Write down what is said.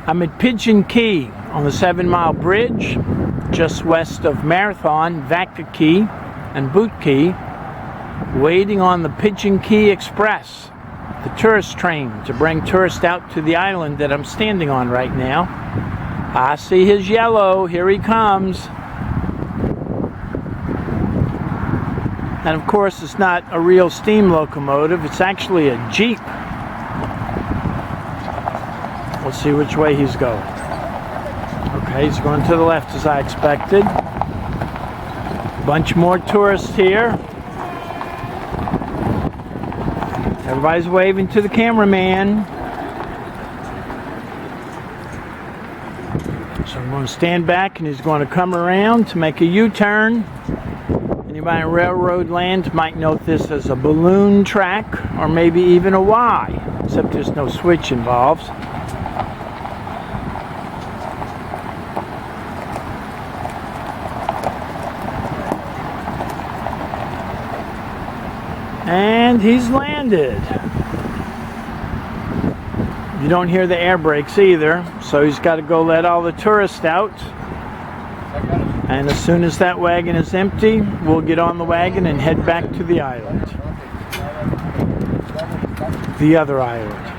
I'm at Pigeon Key on the 7-mile bridge just west of Marathon, Vaca Key, and Boot Key, waiting on the Pigeon Key Express, the tourist train to bring tourists out to the island that I'm standing on right now. I see his yellow. Here he comes. And of course, it's not a real steam locomotive. It's actually a Jeep. We'll see which way he's going. Okay, he's going to the left as I expected. Bunch more tourists here. Everybody's waving to the cameraman. So I'm going to stand back and he's going to come around to make a U-turn. Anybody in railroad land might note this as a balloon track or maybe even a Y, except there's no switch involved. And he's landed. You don't hear the air brakes either, so he's got to go let all the tourists out. And as soon as that wagon is empty, we'll get on the wagon and head back to the island. The other island.